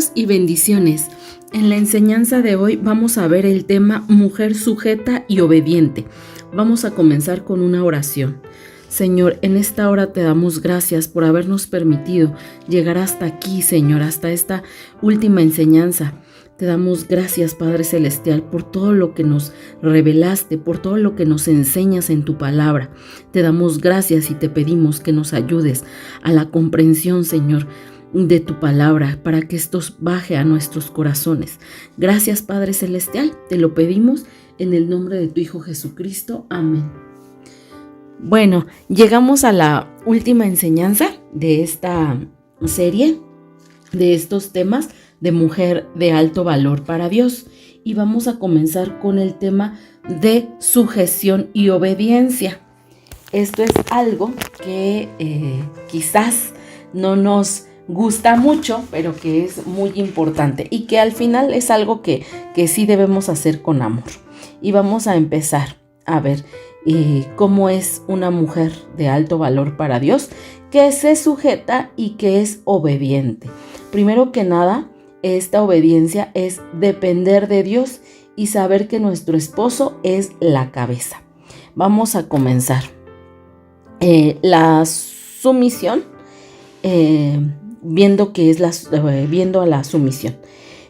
Saludos y bendiciones. En la enseñanza de hoy vamos a ver el tema mujer sujeta y obediente. Vamos a comenzar con una oración. Señor, en esta hora te damos gracias por habernos permitido llegar hasta aquí, Señor, hasta esta última enseñanza. Te damos gracias, Padre Celestial, por todo lo que nos revelaste, por todo lo que nos enseñas en tu palabra. Te damos gracias y te pedimos que nos ayudes a la comprensión, Señor, de tu palabra, para que esto baje a nuestros corazones. Gracias, Padre Celestial, te lo pedimos en el nombre de tu Hijo Jesucristo. Amén. Bueno, llegamos a la última enseñanza de esta serie, de estos temas de mujer de alto valor para Dios. Y vamos a comenzar con el tema de sujeción y obediencia. Esto es algo que quizás no nos gusta mucho, pero que es muy importante y que al final es algo que sí debemos hacer con amor. Y vamos a empezar a ver cómo es una mujer de alto valor para Dios, que se sujeta y que es obediente. Primero que nada, esta obediencia es depender de Dios y saber que nuestro esposo es la cabeza. Vamos a comenzar. La sumisión, viendo a la sumisión.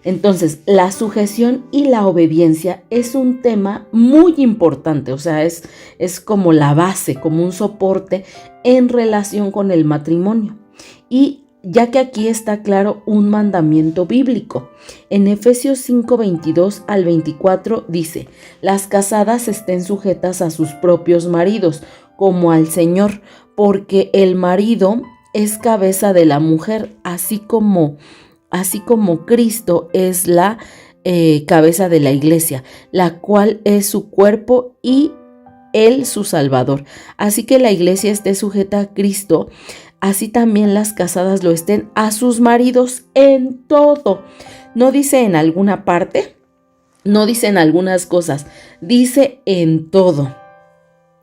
Entonces, la sujeción y la obediencia es un tema muy importante, o sea, es como la base, como un soporte en relación con el matrimonio. Y ya que aquí está claro un mandamiento bíblico. En Efesios 5, 22 al 24 dice: las casadas estén sujetas a sus propios maridos, como al Señor, porque el marido es cabeza de la mujer, así como Cristo es la cabeza de la iglesia, la cual es su cuerpo y Él su Salvador. Así que la iglesia esté sujeta a Cristo, así también las casadas lo estén a sus maridos en todo. No dice en alguna parte, no dice en algunas cosas, dice en todo,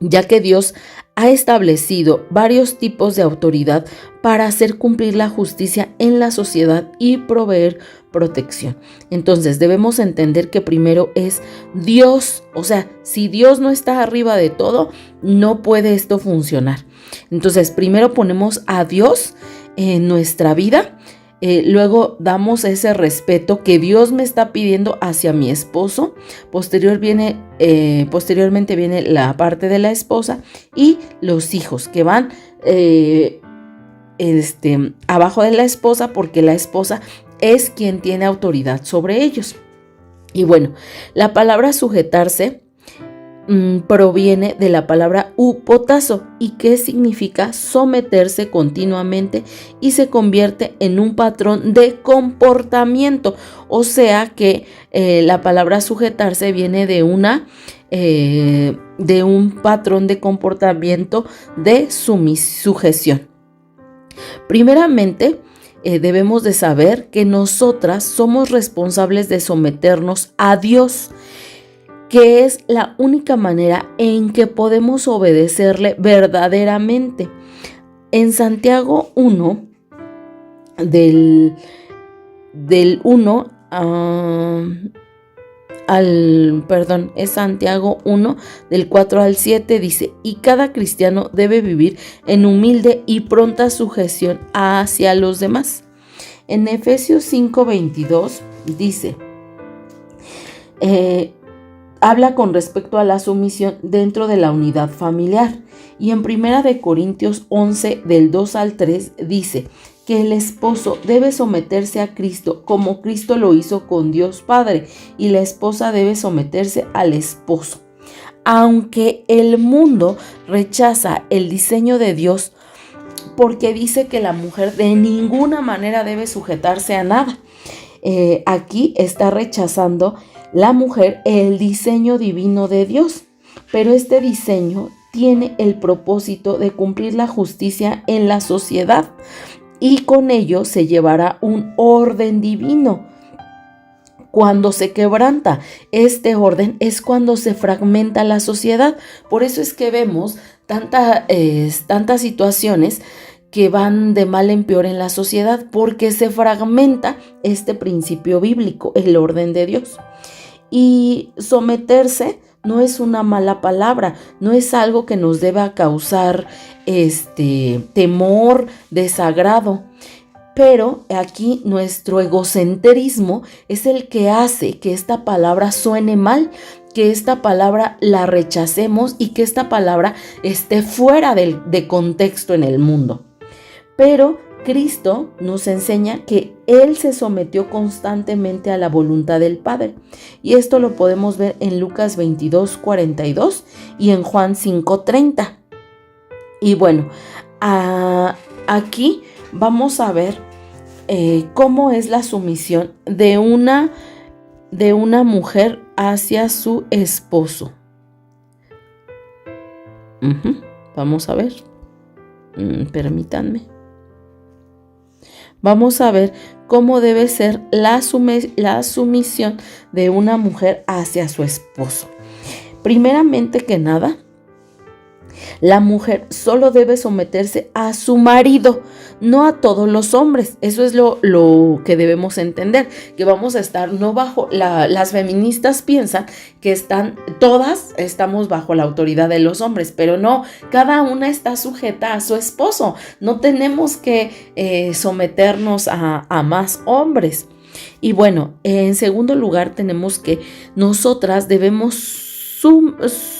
ya que Dios ha establecido varios tipos de autoridad para hacer cumplir la justicia en la sociedad y proveer protección. Entonces debemos entender que primero es Dios, o sea, si Dios no está arriba de todo, no puede esto funcionar. Entonces primero ponemos a Dios en nuestra vida. Luego damos ese respeto que Dios me está pidiendo hacia mi esposo. Posteriormente viene la parte de la esposa y los hijos que van abajo de la esposa, porque la esposa es quien tiene autoridad sobre ellos. Y bueno, la palabra sujetarse proviene de la palabra hupotazo, y que significa someterse continuamente, y se convierte en un patrón de comportamiento. O sea que la palabra sujetarse viene de un patrón de comportamiento de sujeción. Primeramente, debemos de saber que nosotras somos responsables de someternos a Dios, que es la única manera en que podemos obedecerle verdaderamente. En Santiago 1, del 1 es Santiago 1, del 4 al 7, dice: y cada cristiano debe vivir en humilde y pronta sujeción hacia los demás. En Efesios 5, 22 dice, habla con respecto a la sumisión dentro de la unidad familiar. Y en 1 Corintios 11, del 2 al 3, dice que el esposo debe someterse a Cristo como Cristo lo hizo con Dios Padre, y la esposa debe someterse al esposo. Aunque el mundo rechaza el diseño de Dios, porque dice que la mujer de ninguna manera debe sujetarse a nada, aquí está rechazando la mujer el diseño divino de Dios, pero este diseño tiene el propósito de cumplir la justicia en la sociedad, y con ello se llevará un orden divino. Cuando se quebranta este orden es cuando se fragmenta la sociedad. Por eso es que vemos tantas situaciones que van de mal en peor en la sociedad, porque se fragmenta este principio bíblico, el orden de Dios. Y someterse no es una mala palabra, no es algo que nos deba causar temor, desagrado. Pero aquí nuestro egocentrismo es el que hace que esta palabra suene mal, que esta palabra la rechacemos y que esta palabra esté fuera de contexto en el mundo. Pero Cristo nos enseña que Él se sometió constantemente a la voluntad del Padre. Y esto lo podemos ver en Lucas 22:42 y en Juan 5:30. Y bueno, aquí vamos a ver cómo es la sumisión de una mujer hacia su esposo. Vamos a ver. Permítanme. Vamos a ver cómo debe ser la sumisión de una mujer hacia su esposo. Primeramente que nada, la mujer solo debe someterse a su marido, no a todos los hombres. Eso es lo que debemos entender, que vamos a estar no bajo, las feministas piensan que todas estamos bajo la autoridad de los hombres, pero no, cada una está sujeta a su esposo. No tenemos que someternos a más hombres. Y bueno, en segundo lugar tenemos que nosotras debemos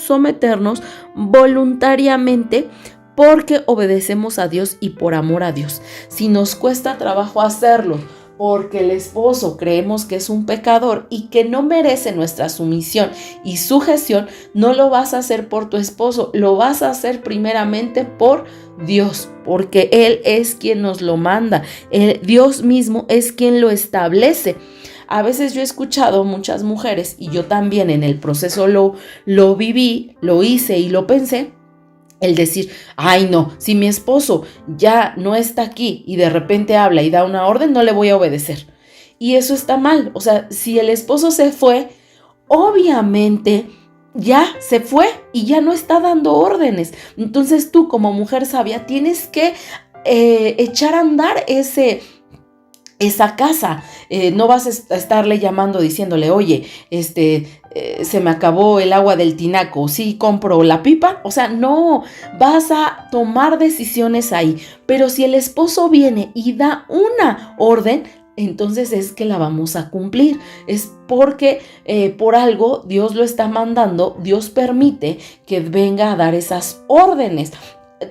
someternos voluntariamente porque obedecemos a Dios y por amor a Dios. Si nos cuesta trabajo hacerlo porque el esposo creemos que es un pecador y que no merece nuestra sumisión y sujeción, no lo vas a hacer por tu esposo, lo vas a hacer primeramente por Dios, porque Él es quien nos lo manda, Dios mismo es quien lo establece. A veces yo he escuchado muchas mujeres, y yo también en el proceso lo viví, lo hice y lo pensé, el decir, ay no, si mi esposo ya no está aquí y de repente habla y da una orden, no le voy a obedecer. Y eso está mal. O sea, si el esposo se fue, obviamente ya se fue y ya no está dando órdenes. Entonces tú como mujer sabia tienes que echar a andar esa casa. No vas a estarle llamando diciéndole, oye, se me acabó el agua del tinaco, ¿sí compro la pipa? O sea, no, vas a tomar decisiones ahí. Pero si el esposo viene y da una orden, entonces es que la vamos a cumplir. Es porque por algo Dios lo está mandando, Dios permite que venga a dar esas órdenes.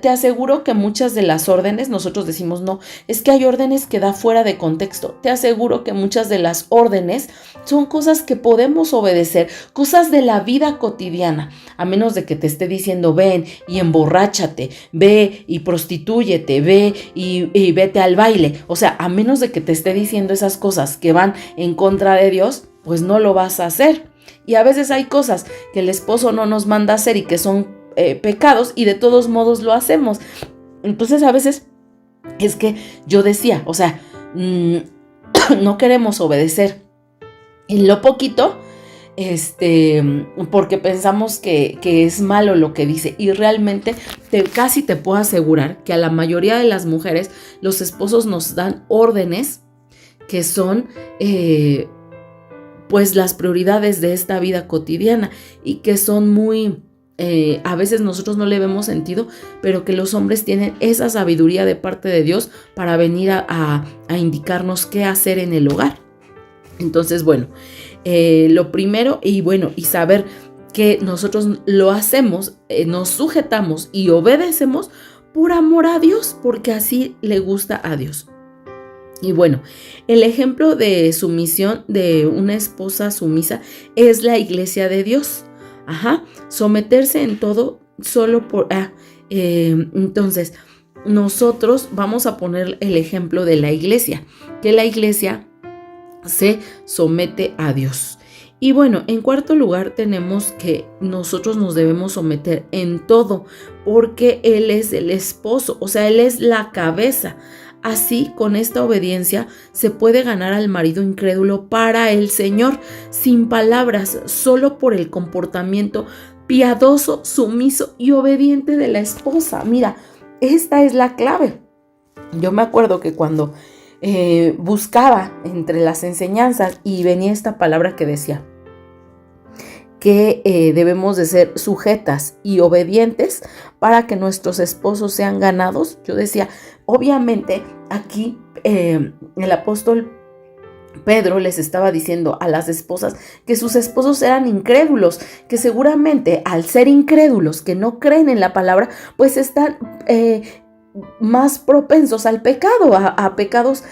Te aseguro que muchas de las órdenes, nosotros decimos no, es que hay órdenes que da fuera de contexto. Te aseguro que muchas de las órdenes son cosas que podemos obedecer, cosas de la vida cotidiana, a menos de que te esté diciendo ven y emborráchate, ve y prostitúyete, ve y vete al baile. O sea, a menos de que te esté diciendo esas cosas que van en contra de Dios, pues no lo vas a hacer. Y a veces hay cosas que el esposo no nos manda hacer y que son pecados y de todos modos lo hacemos. Entonces a veces es que yo decía, o sea, no queremos obedecer en lo poquito, porque pensamos que es malo lo que dice, y realmente casi te puedo asegurar que a la mayoría de las mujeres los esposos nos dan órdenes que son pues las prioridades de esta vida cotidiana y que son muy a veces nosotros no le vemos sentido, pero que los hombres tienen esa sabiduría de parte de Dios para venir a indicarnos qué hacer en el hogar. Entonces, bueno, lo primero y saber que nosotros lo hacemos, nos sujetamos y obedecemos por amor a Dios, porque así le gusta a Dios. Y bueno, el ejemplo de sumisión de una esposa sumisa es la iglesia de Dios. Someterse en todo solo por... entonces, nosotros vamos a poner el ejemplo de la iglesia, que la iglesia se somete a Dios. Y bueno, en cuarto lugar tenemos que nosotros nos debemos someter en todo, porque Él es el esposo, o sea, Él es la cabeza. Así, con esta obediencia, se puede ganar al marido incrédulo para el Señor, sin palabras, solo por el comportamiento piadoso, sumiso y obediente de la esposa. Mira, esta es la clave. Yo me acuerdo que cuando buscaba entre las enseñanzas y venía esta palabra que decía que debemos de ser sujetas y obedientes para que nuestros esposos sean ganados, yo decía, obviamente aquí el apóstol Pedro les estaba diciendo a las esposas que sus esposos eran incrédulos, que seguramente al ser incrédulos, que no creen en la palabra, pues están más propensos al pecado, a pecados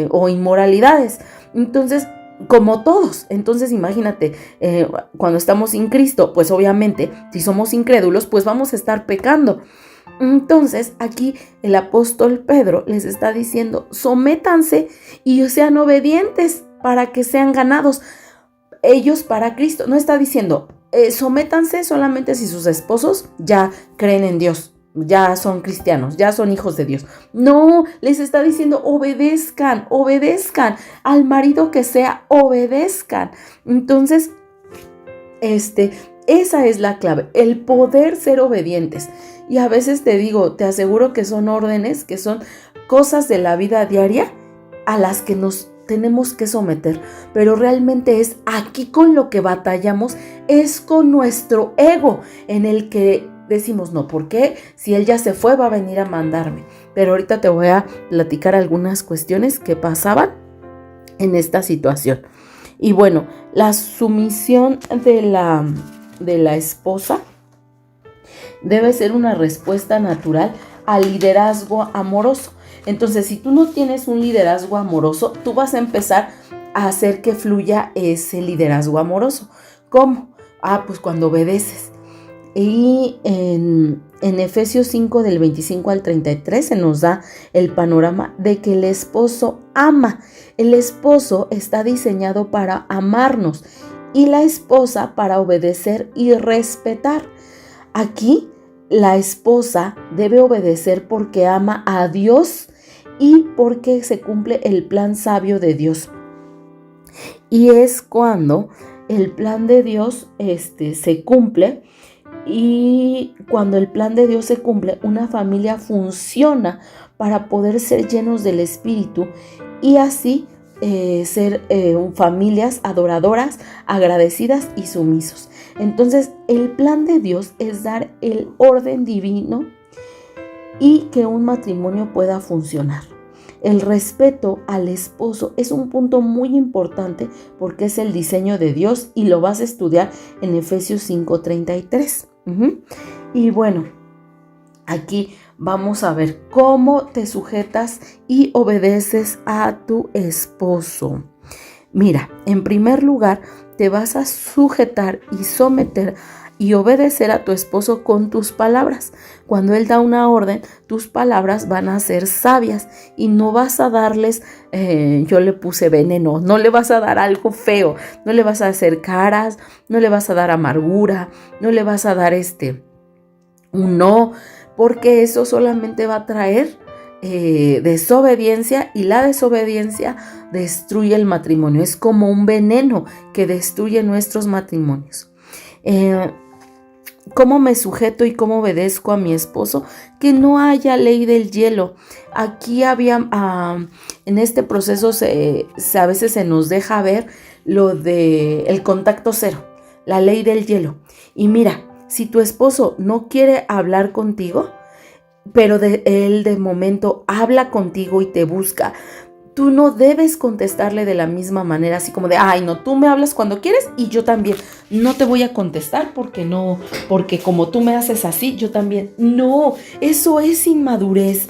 o inmoralidades. Entonces, como todos, entonces imagínate, cuando estamos sin Cristo, pues obviamente, si somos incrédulos, pues vamos a estar pecando. Entonces, aquí el apóstol Pedro les está diciendo, sométanse y sean obedientes para que sean ganados ellos para Cristo. No está diciendo, sométanse solamente si sus esposos ya creen en Dios, ya son cristianos, ya son hijos de Dios. No, les está diciendo, obedezcan al marido que sea, obedezcan. Entonces, esa es la clave, el poder ser obedientes. Y a veces te digo, te aseguro que son órdenes, que son cosas de la vida diaria a las que nos tenemos que someter. Pero realmente es aquí con lo que batallamos, es con nuestro ego, en el que decimos, no, ¿por qué? Si él ya se fue, va a venir a mandarme. Pero ahorita te voy a platicar algunas cuestiones que pasaban en esta situación. Y bueno, la sumisión de la esposa debe ser una respuesta natural al liderazgo amoroso. Entonces, si tú no tienes un liderazgo amoroso, tú vas a empezar a hacer que fluya ese liderazgo amoroso. ¿Cómo? Pues cuando obedeces. Y en Efesios 5 del 25 al 33 se nos da el panorama de que el esposo ama. El esposo está diseñado para amarnos y la esposa para obedecer y respetar. Aquí la esposa debe obedecer porque ama a Dios y porque se cumple el plan sabio de Dios. Y es cuando el plan de Dios se cumple. Y cuando el plan de Dios se cumple, una familia funciona para poder ser llenos del Espíritu y así ser familias adoradoras, agradecidas y sumisos. Entonces, el plan de Dios es dar el orden divino y que un matrimonio pueda funcionar. El respeto al esposo es un punto muy importante porque es el diseño de Dios y lo vas a estudiar en Efesios 5:33. Y bueno, aquí vamos a ver cómo te sujetas y obedeces a tu esposo. Mira, en primer lugar, te vas a sujetar y someter y obedecer a tu esposo con tus palabras. Cuando él da una orden, tus palabras van a ser sabias y no vas a darles, yo le puse veneno, no le vas a dar algo feo, no le vas a hacer caras, no le vas a dar amargura, no le vas a dar un no, porque eso solamente va a traer desobediencia y la desobediencia destruye el matrimonio. Es como un veneno que destruye nuestros matrimonios. ¿Cómo me sujeto y cómo obedezco a mi esposo? Que no haya ley del hielo. Aquí había, en este proceso a veces se nos deja ver lo de el contacto cero, la ley del hielo. Y mira, si tu esposo no quiere hablar contigo, pero él de momento habla contigo y te busca, tú no debes contestarle de la misma manera, así como de, ay, no, tú me hablas cuando quieres y yo también. No te voy a contestar porque como tú me haces así, yo también. No, eso es inmadurez.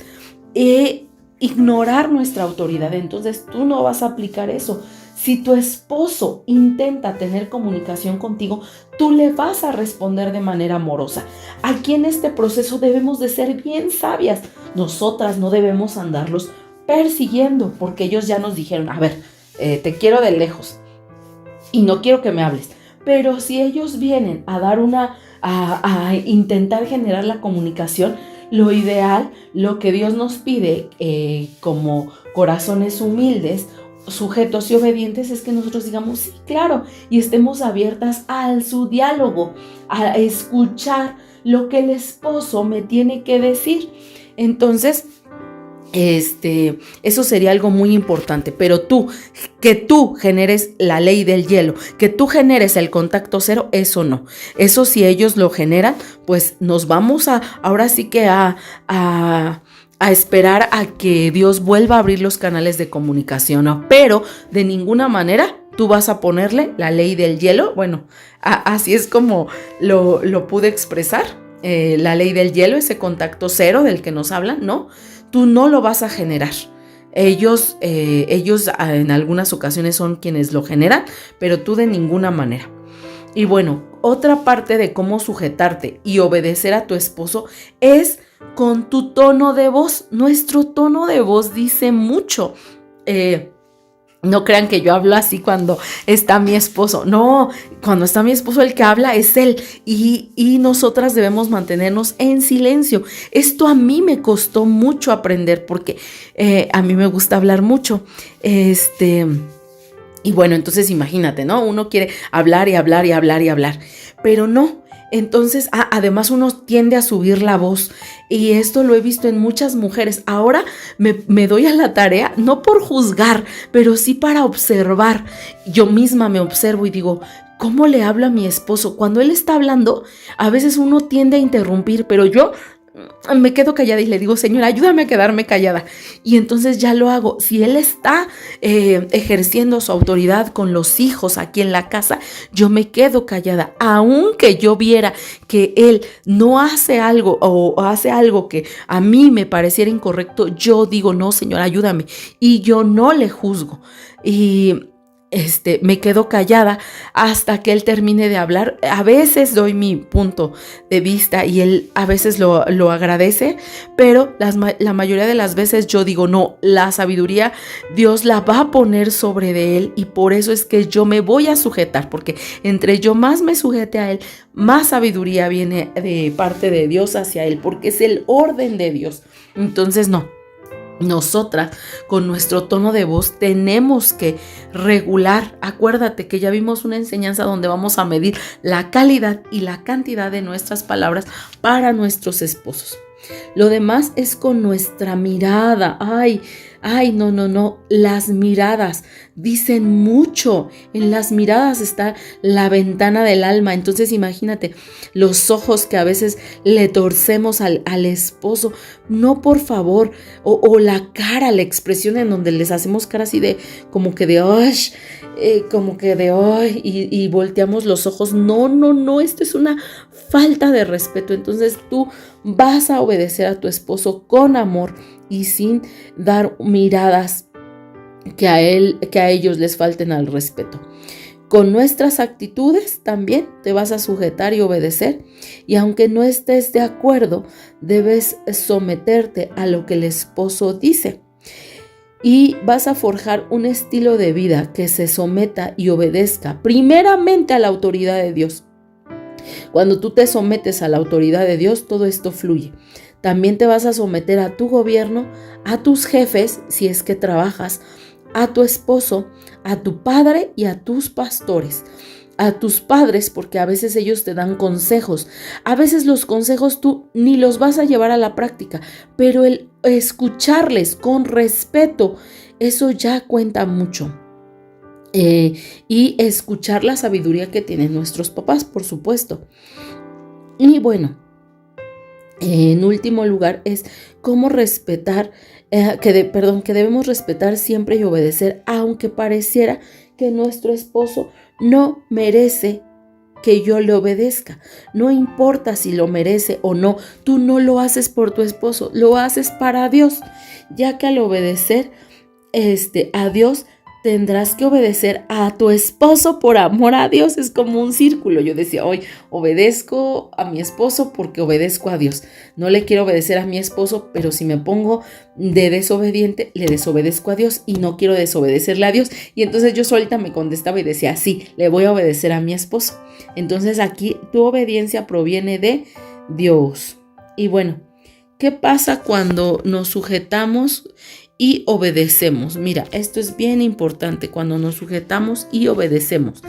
Ignorar nuestra autoridad. Entonces tú no vas a aplicar eso. Si tu esposo intenta tener comunicación contigo, tú le vas a responder de manera amorosa. Aquí en este proceso debemos de ser bien sabias. Nosotras no debemos andarlos persiguiendo, porque ellos ya nos dijeron, a ver, te quiero de lejos y no quiero que me hables. Pero si ellos vienen a dar a intentar generar la comunicación, lo ideal, lo que Dios nos pide como corazones humildes, sujetos y obedientes, es que nosotros digamos sí, claro, y estemos abiertas a su diálogo, a escuchar lo que el esposo me tiene que decir. Entonces, Eso sería algo muy importante, pero que tú generes la ley del hielo, que tú generes el contacto cero, eso no. Eso si ellos lo generan, pues nos vamos ahora sí que a esperar a que Dios vuelva a abrir los canales de comunicación, ¿no? Pero de ninguna manera tú vas a ponerle la ley del hielo. Bueno, así es como lo pude expresar, la ley del hielo, ese contacto cero del que nos hablan, ¿no? Tú no lo vas a generar. Ellos en algunas ocasiones son quienes lo generan, pero tú de ninguna manera. Y bueno, otra parte de cómo sujetarte y obedecer a tu esposo es con tu tono de voz. Nuestro tono de voz dice mucho. No crean que yo hablo así cuando está mi esposo. No, cuando está mi esposo el que habla es él. Y nosotras debemos mantenernos en silencio. Esto a mí me costó mucho aprender porque a mí me gusta hablar mucho. Y bueno, entonces imagínate, ¿no? Uno quiere hablar y hablar y hablar y hablar. Pero no. Entonces, además uno tiende a subir la voz y esto lo he visto en muchas mujeres. Ahora me doy a la tarea, no por juzgar, pero sí para observar. Yo misma me observo y digo, ¿cómo le hablo a mi esposo? Cuando él está hablando, a veces uno tiende a interrumpir, pero yo me quedo callada y le digo, Señor, ayúdame a quedarme callada. Y entonces ya lo hago. Si él está ejerciendo su autoridad con los hijos aquí en la casa, yo me quedo callada. Aunque yo viera que él no hace algo o hace algo que a mí me pareciera incorrecto, yo digo, no, Señor, ayúdame. Y yo no le juzgo. Y me quedo callada hasta que él termine de hablar. A veces doy mi punto de vista y él a veces lo agradece, pero la mayoría de las veces yo digo, no, la sabiduría Dios la va a poner sobre de él y por eso es que yo me voy a sujetar, porque entre yo más me sujete a él, más sabiduría viene de parte de Dios hacia él, porque es el orden de Dios. Entonces no. Nosotras con nuestro tono de voz tenemos que regular. Acuérdate que ya vimos una enseñanza donde vamos a medir la calidad y la cantidad de nuestras palabras para nuestros esposos. Lo demás es con nuestra mirada. No. Las miradas dicen mucho. En las miradas está la ventana del alma. Entonces imagínate los ojos que a veces le torcemos al esposo. No, por favor. O la cara, la expresión en donde les hacemos cara así de como que de ¡ay! Y volteamos los ojos. No. Esto es una falta de respeto. Entonces tú vas a obedecer a tu esposo con amor y sin dar miradas que a ellos les falten al respeto. Con nuestras actitudes también te vas a sujetar y obedecer, y aunque no estés de acuerdo, debes someterte a lo que el esposo dice. Y vas a forjar un estilo de vida que se someta y obedezca primeramente a la autoridad de Dios. Cuando tú te sometes a la autoridad de Dios, todo esto fluye. También te vas a someter a tu gobierno, a tus jefes, si es que trabajas, a tu esposo, a tu padre y a tus pastores. A tus padres, porque a veces ellos te dan consejos. A veces los consejos tú ni los vas a llevar a la práctica, pero el escucharles con respeto, eso ya cuenta mucho. Y escuchar la sabiduría que tienen nuestros papás, por supuesto. Y bueno, en último lugar es cómo respetar, que debemos respetar siempre y obedecer, aunque pareciera que nuestro esposo no merece que yo le obedezca. No importa si lo merece o no, tú no lo haces por tu esposo, lo haces para Dios, ya que al obedecer a Dios, tendrás que obedecer a tu esposo por amor a Dios. Es como un círculo. Yo decía, hoy obedezco a mi esposo porque obedezco a Dios. No le quiero obedecer a mi esposo, pero si me pongo de desobediente, le desobedezco a Dios y no quiero desobedecerle a Dios. Y entonces yo solita me contestaba y decía, sí, le voy a obedecer a mi esposo. Entonces aquí tu obediencia proviene de Dios. Y bueno, ¿qué pasa cuando nos sujetamos y obedecemos? Mira, esto es bien importante, cuando nos sujetamos y obedecemos.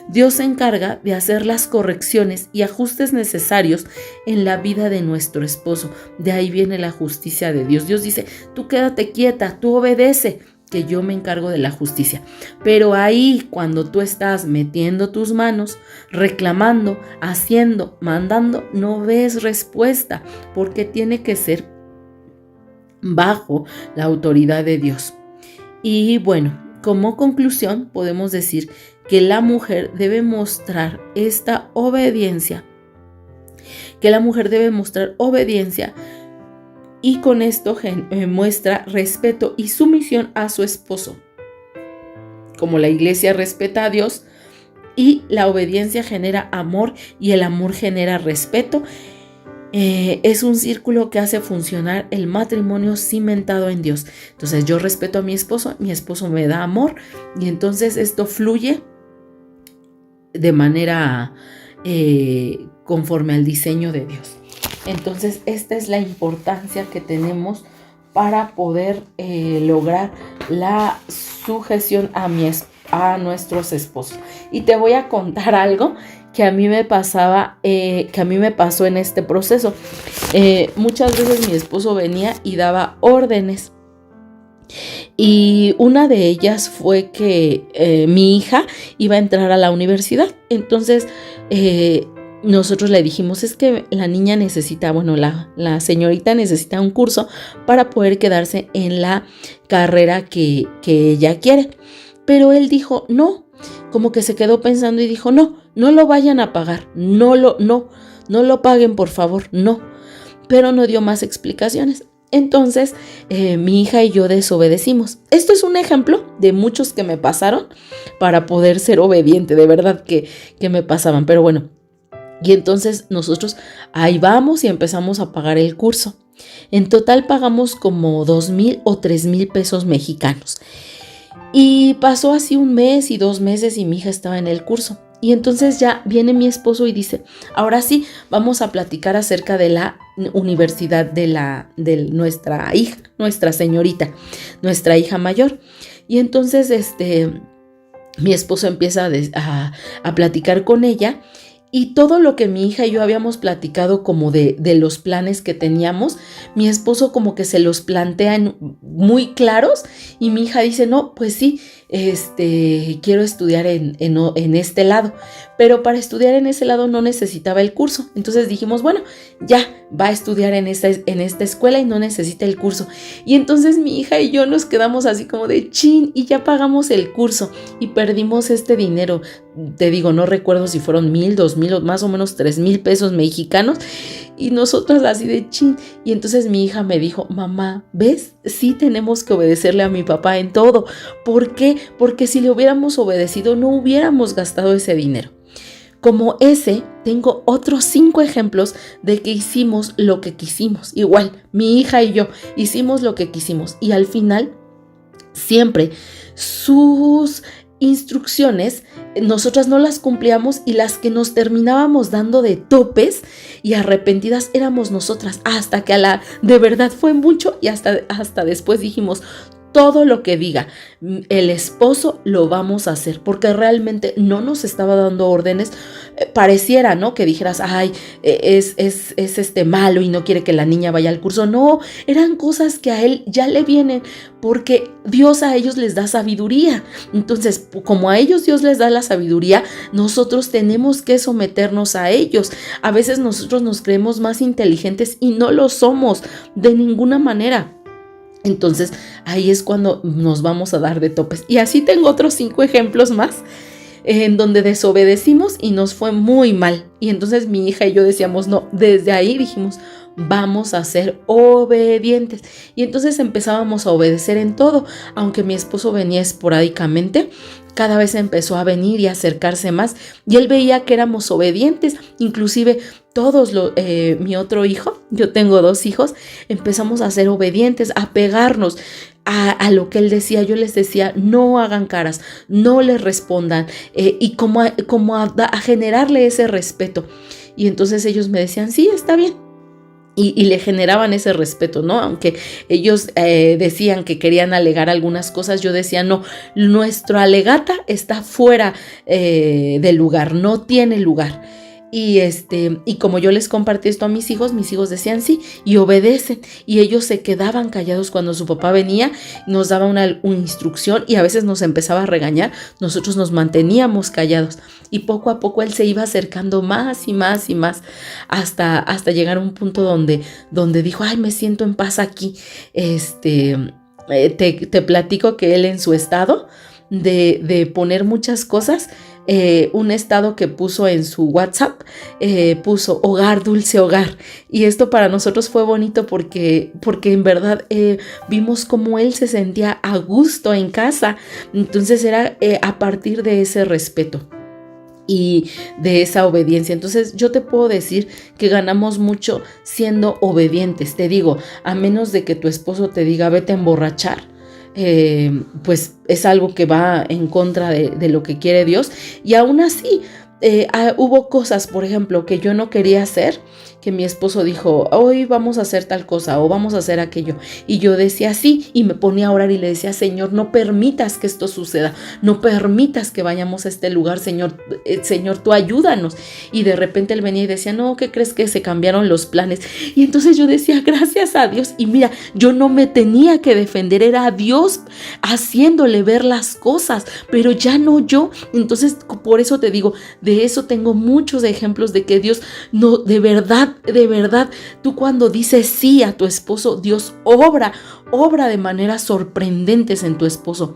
Dios se encarga de hacer las correcciones y ajustes necesarios en la vida de nuestro esposo. De ahí viene la justicia de Dios. Dios dice, tú quédate quieta, tú obedece, que yo me encargo de la justicia. Pero ahí, cuando tú estás metiendo tus manos, reclamando, haciendo, mandando, no ves respuesta, porque tiene que ser bajo la autoridad de Dios. Y bueno, como conclusión podemos decir que la mujer debe mostrar esta obediencia, y con esto muestra respeto y sumisión a su esposo. Como la iglesia respeta a Dios y la obediencia genera amor y el amor genera respeto, es un círculo que hace funcionar el matrimonio cimentado en Dios. Entonces yo respeto a mi esposo me da amor y entonces esto fluye de manera conforme al diseño de Dios. Entonces esta es la importancia que tenemos para poder lograr la sujeción a nuestros esposos. Y te voy a contar algo que a mí me pasaba, que a mí me pasó en este proceso. Muchas veces mi esposo venía y daba órdenes. Y una de ellas fue que mi hija iba a entrar a la universidad. Entonces nosotros le dijimos, es que la niña necesita, la señorita necesita un curso para poder quedarse en la carrera que ella quiere. Pero él dijo, no, como que se quedó pensando y dijo, no lo vayan a pagar, no lo paguen, por favor, no. Pero no dio más explicaciones. Entonces, mi hija y yo desobedecimos. Esto es un ejemplo de muchos que me pasaron para poder ser obediente, de verdad que me pasaban, pero bueno. Y entonces nosotros ahí vamos y empezamos a pagar el curso. En total pagamos como 2,000 o 3,000 pesos mexicanos. Y pasó así 1 mes y 2 meses y mi hija estaba en el curso. Y entonces ya viene mi esposo y dice, ahora sí, vamos a platicar acerca de la universidad de nuestra hija, nuestra señorita, nuestra hija mayor. Y entonces mi esposo empieza a platicar con ella. Y todo lo que mi hija y yo habíamos platicado como de los planes que teníamos, mi esposo como que se los plantea muy claros y mi hija dice, no, pues sí, quiero estudiar en este lado, pero para estudiar en ese lado no necesitaba el curso. Entonces dijimos, bueno, ya va a estudiar en esta escuela y no necesita el curso. Y entonces mi hija y yo nos quedamos así como de chin, y ya pagamos el curso y perdimos este dinero. Te digo, no recuerdo si fueron 1,000, 2,000 o más o menos 3,000 pesos mexicanos. Y nosotras así de chin. Y entonces mi hija me dijo, mamá, ¿ves? Sí tenemos que obedecerle a mi papá en todo. ¿Por qué? Porque si le hubiéramos obedecido no hubiéramos gastado ese dinero. Como ese, tengo otros 5 ejemplos de que hicimos lo que quisimos. Igual, mi hija y yo hicimos lo que quisimos. Y al final, siempre sus instrucciones, nosotras no las cumplíamos y las que nos terminábamos dando de topes y arrepentidas éramos nosotras, hasta que de verdad fue mucho y hasta después dijimos, todo lo que diga el esposo lo vamos a hacer, porque realmente no nos estaba dando órdenes. Pareciera, ¿no? Que dijeras, ay, es malo y no quiere que la niña vaya al curso. No, eran cosas que a él ya le vienen, porque Dios a ellos les da sabiduría. Entonces, como a ellos Dios les da la sabiduría, nosotros tenemos que someternos a ellos. A veces nosotros nos creemos más inteligentes y no lo somos de ninguna manera. Entonces ahí es cuando nos vamos a dar de topes. Y así tengo otros 5 ejemplos más en donde desobedecimos y nos fue muy mal. Y entonces mi hija y yo decíamos, no, desde ahí dijimos, vamos a ser obedientes. Y entonces empezábamos a obedecer en todo, aunque mi esposo venía esporádicamente. Cada vez empezó a venir y a acercarse más y él veía que éramos obedientes. Inclusive todos, mi otro hijo, yo tengo 2 hijos, empezamos a ser obedientes, a pegarnos a lo que él decía. Yo les decía, no hagan caras, no les respondan, y como a generarle ese respeto. Y entonces ellos me decían, sí, está bien. y le generaban ese respeto, ¿no? Aunque ellos decían que querían alegar algunas cosas, yo decía, no, nuestra alegata está fuera del lugar, no tiene lugar. Y como yo les compartí esto a mis hijos decían sí y obedecen, y ellos se quedaban callados cuando su papá venía, nos daba una instrucción y a veces nos empezaba a regañar, nosotros nos manteníamos callados y poco a poco él se iba acercando más y más y más hasta llegar a un punto donde dijo, ay, me siento en paz aquí. Te platico que él en su estado de poner muchas cosas, un estado que puso en su WhatsApp, puso hogar, dulce hogar, y esto para nosotros fue bonito porque en verdad vimos cómo él se sentía a gusto en casa. Entonces era a partir de ese respeto y de esa obediencia. Entonces yo te puedo decir que ganamos mucho siendo obedientes. Te digo, a menos de que tu esposo te diga vete a emborrachar, pues es algo que va en contra de lo que quiere Dios. Y aún así hubo cosas, por ejemplo, que yo no quería hacer, que mi esposo dijo, hoy vamos a hacer tal cosa o vamos a hacer aquello, y yo decía sí, y me ponía a orar y le decía, Señor, no permitas que esto suceda, no permitas que vayamos a este lugar, Señor, Señor, tú ayúdanos. Y de repente él venía y decía, no, ¿qué crees? Que se cambiaron los planes. Y entonces yo decía, gracias a Dios. Y mira, yo no me tenía que defender, era a Dios haciéndole ver las cosas, pero ya no yo. Entonces por eso te digo, de eso tengo muchos ejemplos de que Dios no, de verdad, tú cuando dices sí a tu esposo, Dios obra de maneras sorprendentes en tu esposo.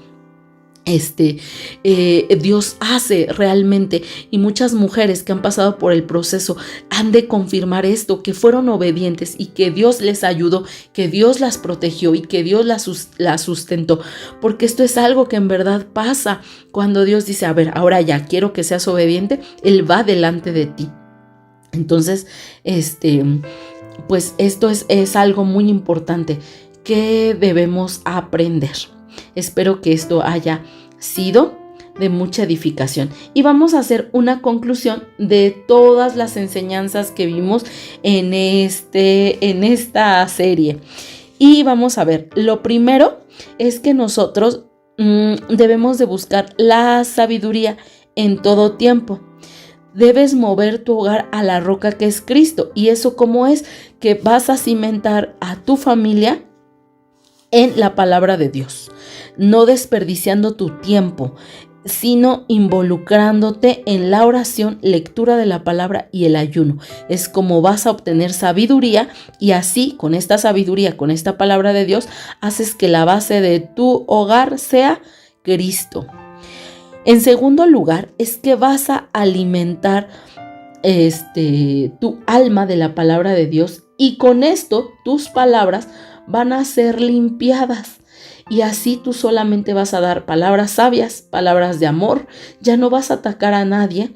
Dios hace realmente, y muchas mujeres que han pasado por el proceso han de confirmar esto, que fueron obedientes y que Dios les ayudó, que Dios las protegió y que Dios las sustentó, porque esto es algo que en verdad pasa cuando Dios dice, a ver, ahora ya quiero que seas obediente, Él va delante de ti. Entonces, pues esto es algo muy importante que debemos aprender. Espero que esto haya sido de mucha edificación. Y vamos a hacer una conclusión de todas las enseñanzas que vimos en esta serie. Y vamos a ver, lo primero es que nosotros debemos de buscar la sabiduría en todo tiempo. Debes mover tu hogar a la roca que es Cristo. ¿Y eso cómo es? Que vas a cimentar a tu familia en la palabra de Dios, no desperdiciando tu tiempo, sino involucrándote en la oración, lectura de la palabra y el ayuno. Es como vas a obtener sabiduría, y así, con esta sabiduría, con esta palabra de Dios, haces que la base de tu hogar sea Cristo. En segundo lugar, es que vas a alimentar tu alma de la palabra de Dios, y con esto tus palabras van a ser limpiadas, y así tú solamente vas a dar palabras sabias, palabras de amor. Ya no vas a atacar a nadie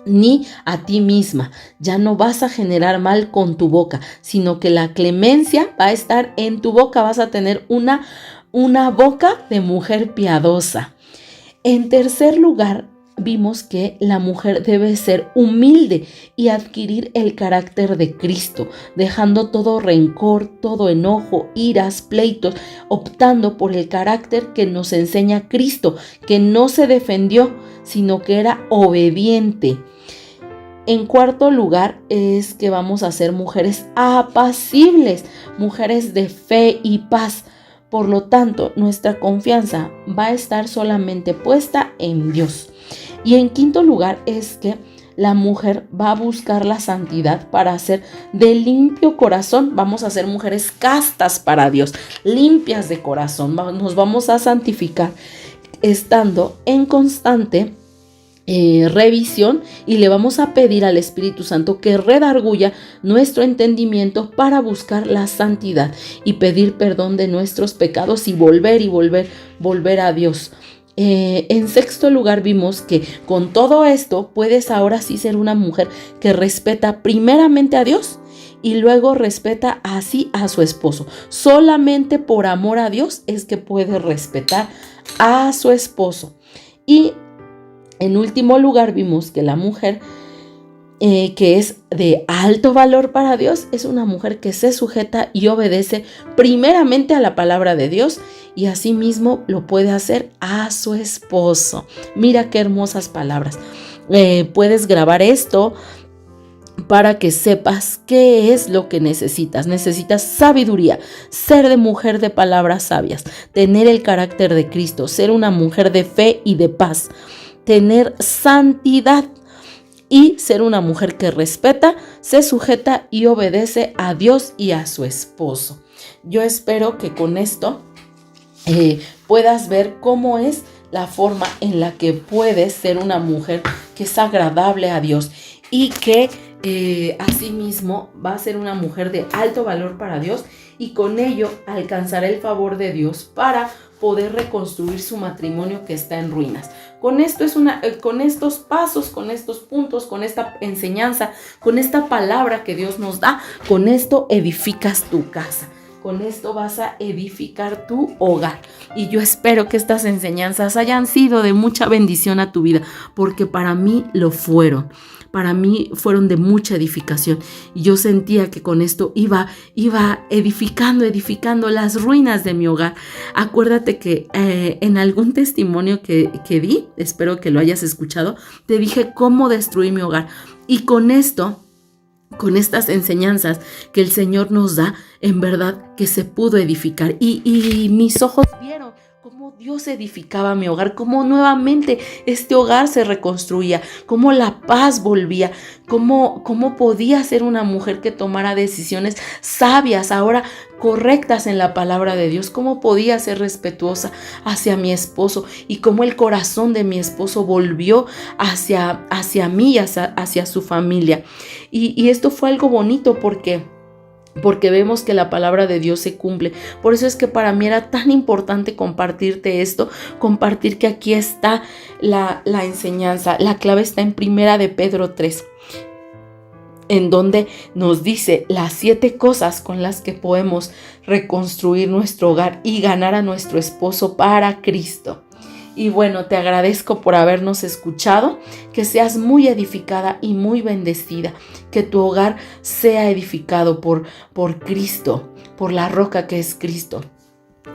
ni a ti misma, ya no vas a generar mal con tu boca, sino que la clemencia va a estar en tu boca. Vas a tener una boca de mujer piadosa. En tercer lugar, vimos que la mujer debe ser humilde y adquirir el carácter de Cristo, dejando todo rencor, todo enojo, iras, pleitos, optando por el carácter que nos enseña Cristo, que no se defendió, sino que era obediente. En cuarto lugar, es que vamos a ser mujeres apacibles, mujeres de fe y paz. Por lo tanto, nuestra confianza va a estar solamente puesta en Dios. Y en quinto lugar, es que la mujer va a buscar la santidad para ser de limpio corazón. Vamos a ser mujeres castas para Dios, limpias de corazón. Nos vamos a santificar estando en constante revisión, y le vamos a pedir al Espíritu Santo que redarguya nuestro entendimiento para buscar la santidad y pedir perdón de nuestros pecados y volver a Dios. En sexto lugar, vimos que con todo esto puedes ahora sí ser una mujer que respeta primeramente a Dios y luego respeta así a su esposo. Solamente por amor a Dios es que puede respetar a su esposo. Y en último lugar, vimos que la mujer que es de alto valor para Dios, es una mujer que se sujeta y obedece primeramente a la palabra de Dios y asimismo lo puede hacer a su esposo. Mira qué hermosas palabras. Puedes grabar esto para que sepas qué es lo que necesitas. Necesitas sabiduría, ser de mujer de palabras sabias, tener el carácter de Cristo, ser una mujer de fe y de paz, tener santidad y ser una mujer que respeta, se sujeta y obedece a Dios y a su esposo. Yo espero que con esto puedas ver cómo es la forma en la que puedes ser una mujer que es agradable a Dios y que asimismo va a ser una mujer de alto valor para Dios y con ello alcanzará el favor de Dios para poder reconstruir su matrimonio que está en ruinas. Con estos pasos, con estos puntos, con esta enseñanza, con esta palabra que Dios nos da, con esto edificas tu casa. Con esto vas a edificar tu hogar. Y yo espero que estas enseñanzas hayan sido de mucha bendición a tu vida, porque para mí lo fueron. Para mí fueron de mucha edificación. Y yo sentía que con esto iba edificando las ruinas de mi hogar. Acuérdate que en algún testimonio que di, espero que lo hayas escuchado, te dije cómo destruí mi hogar. Y con estas enseñanzas que el Señor nos da, en verdad que se pudo edificar. Y mis ojos vieron cómo Dios edificaba mi hogar, cómo nuevamente este hogar se reconstruía, cómo la paz volvía, cómo podía ser una mujer que tomara decisiones sabias, ahora correctas en la palabra de Dios, cómo podía ser respetuosa hacia mi esposo y cómo el corazón de mi esposo volvió hacia mí y hacia su familia. Y esto fue algo bonito porque vemos que la palabra de Dios se cumple. Por eso es que para mí era tan importante compartirte esto, compartir que aquí está la enseñanza. La clave está en 1 de Pedro 3, en donde nos dice las 7 cosas con las que podemos reconstruir nuestro hogar y ganar a nuestro esposo para Cristo. Y bueno, te agradezco por habernos escuchado, que seas muy edificada y muy bendecida, que tu hogar sea edificado por Cristo, por la roca que es Cristo.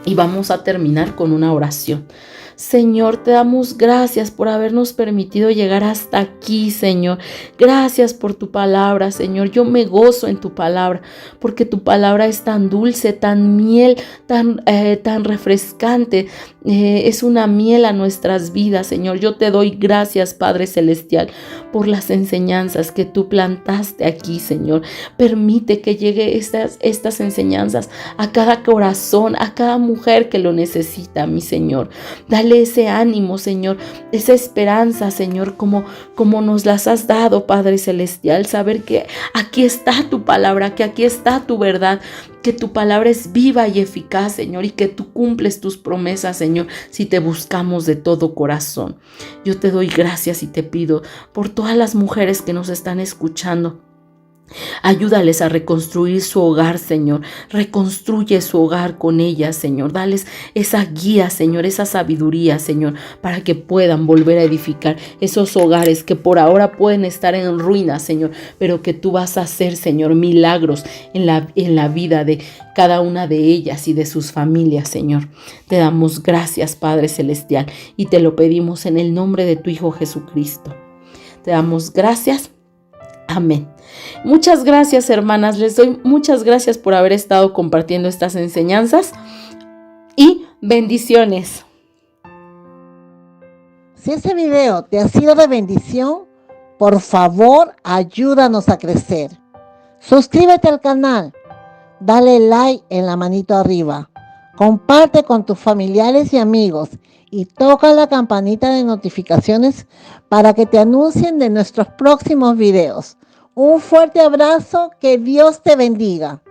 Y vamos a terminar con una oración. Señor, te damos gracias por habernos permitido llegar hasta aquí, Señor. Gracias por tu palabra, Señor. Yo me gozo en tu palabra, porque tu palabra es tan dulce, tan miel, tan refrescante. Es una miel a nuestras vidas, Señor. Yo te doy gracias, Padre Celestial, por las enseñanzas que tú plantaste aquí, Señor. Permite que llegue estas enseñanzas a cada corazón, a cada mujer que lo necesita, mi Señor. Dale ese ánimo, Señor, esa esperanza, Señor, como nos las has dado, Padre Celestial. Saber que aquí está tu palabra, que aquí está tu verdad, que tu palabra es viva y eficaz, Señor, y que tú cumples tus promesas, Señor, si te buscamos de todo corazón. Yo te doy gracias y te pido por todas las mujeres que nos están escuchando. Ayúdales a reconstruir su hogar, Señor. Reconstruye su hogar con ellas, Señor. Dales esa guía, Señor, esa sabiduría, Señor, para que puedan volver a edificar esos hogares que por ahora pueden estar en ruinas, Señor, pero que tú vas a hacer, Señor, milagros en la vida de cada una de ellas y de sus familias, Señor. Te damos gracias, Padre Celestial, y te lo pedimos en el nombre de tu Hijo Jesucristo. Te damos gracias. Amén. Muchas gracias, hermanas. Les doy muchas gracias por haber estado compartiendo estas enseñanzas y bendiciones. Si este video te ha sido de bendición, por favor, ayúdanos a crecer. Suscríbete al canal, dale like en la manito arriba, comparte con tus familiares y amigos y toca la campanita de notificaciones para que te anuncien de nuestros próximos videos. Un fuerte abrazo, que Dios te bendiga.